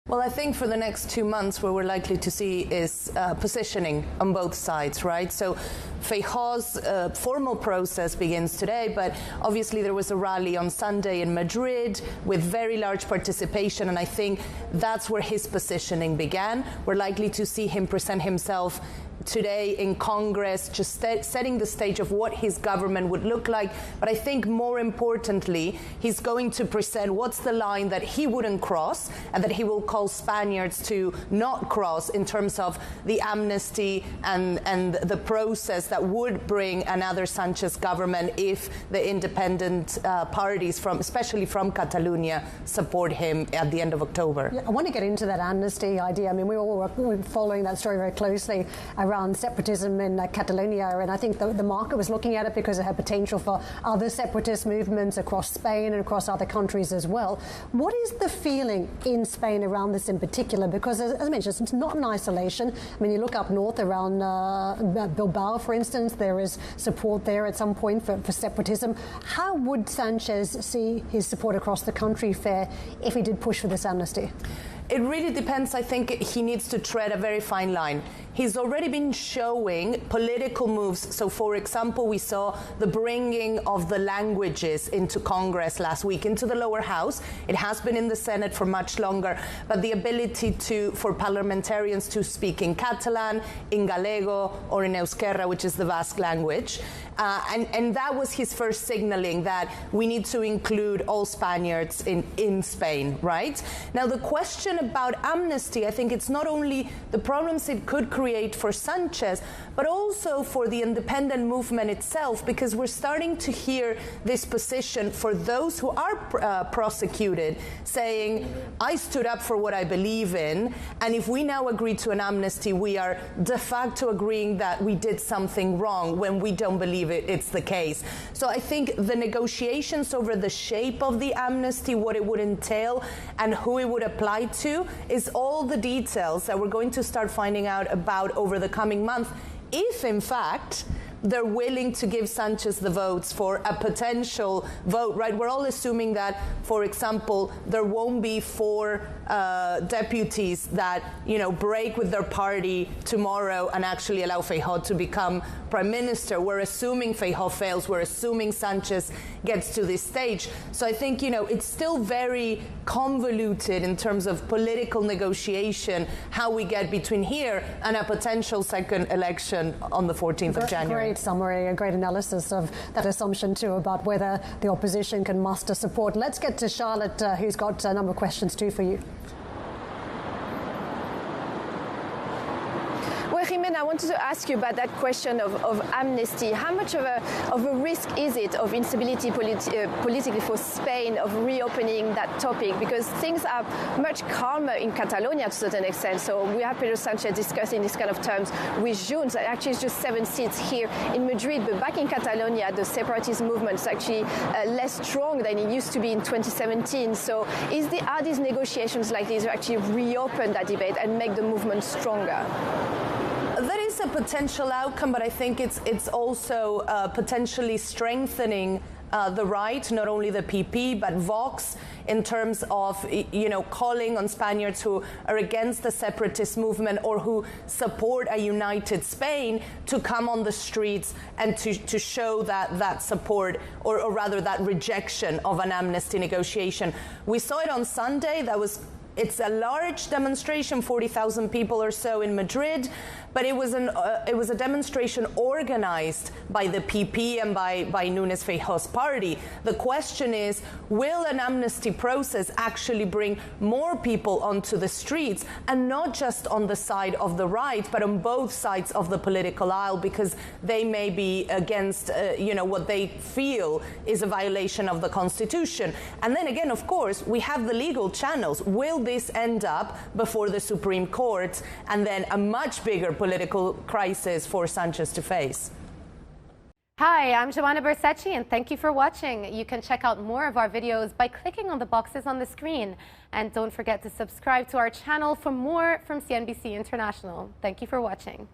Well, I think for the next 2 months, what we're likely to see is positioning on both sides, right? So Feijóo's formal process begins today, but obviously there was a rally on Sunday in Madrid with very large participation, and I think that's where his positioning began. We're likely to see him present himself today in Congress, just setting the stage of what his government would look like. But I think more importantly, he's going to present what's the line that he wouldn't cross and that he will call Spaniards to not cross in terms of the amnesty and the process that would bring another Sanchez government if the independent parties, especially from Catalonia, support him at the end of October. Yeah, I want to get into that amnesty idea. I mean, we were following that story very closely around separatism in Catalonia, and I think the market was looking at it because it had potential for other separatist movements across Spain and across other countries as well. What is the feeling in Spain around this in particular? Because as I mentioned, it's not in isolation. I mean, you look up north around Bilbao, for instance, there is support there at some point for separatism. How would Sanchez see his support across the country fare if he did push for this amnesty? It really depends. I think he needs to tread a very fine line. He's already been showing political moves. So, for example, we saw the bringing of the languages into Congress last week, into the lower house. It has been in the Senate for much longer, but the ability for parliamentarians to speak in Catalan, in Gallego, or in Euskera, which is the Basque language. And that was his first signaling that we need to include all Spaniards in Spain, right? Now, the question about amnesty, I think it's not only the problems it could create for Sanchez, but also for the independent movement itself, because we're starting to hear this position for those who are prosecuted, saying, I stood up for what I believe in, and if we now agree to an amnesty, we are de facto agreeing that we did something wrong when we don't believe it's the case. So I think the negotiations over the shape of the amnesty, what it would entail, and who it would apply to, is all the details that we're going to start finding out about over the coming month, if in fact they're willing to give Sanchez the votes for a potential vote, right? We're all assuming that, for example, there won't be 4 deputies that, break with their party tomorrow and actually allow Feijóo to become prime minister. We're assuming Feijóo fails. We're assuming Sanchez gets to this stage. So I think, it's still very convoluted in terms of political negotiation, how we get between here and a potential second election on the 14th of January. Great summary, a great analysis of that assumption too about whether the opposition can muster support. Let's get to Charlotte, who's got a number of questions too for you. Well, Jimena, I wanted to ask you about that question of amnesty. How much of a risk is it of instability politically for Spain of reopening that topic? Because things are much calmer in Catalonia to a certain extent. So we have Pedro Sanchez discussing these kind of terms with Junts. Actually, it's just 7 seats here in Madrid. But back in Catalonia, the separatist movement is actually less strong than it used to be in 2017. So are these negotiations like these to actually reopen that debate and make the movement stronger? That is a potential outcome, but I think it's also potentially strengthening the right, not only the PP, but Vox, in terms of, calling on Spaniards who are against the separatist movement or who support a united Spain to come on the streets and to show that support, or rather that rejection of an amnesty negotiation. We saw it on Sunday. It's a large demonstration, 40,000 people or so in Madrid, but it was a demonstration organized by the PP and by Núñez Feijóo's party. The question is, will an amnesty process actually bring more people onto the streets, and not just on the side of the right, but on both sides of the political aisle, because they may be against, what they feel is a violation of the Constitution. And then again, of course, we have the legal channels. Will this end up before the Supreme Court, and then a much bigger political crisis for Sanchez to face? Hi, I'm Jimena Blanco, and thank you for watching. You can check out more of our videos by clicking on the boxes on the screen. And don't forget to subscribe to our channel for more from CNBC International. Thank you for watching.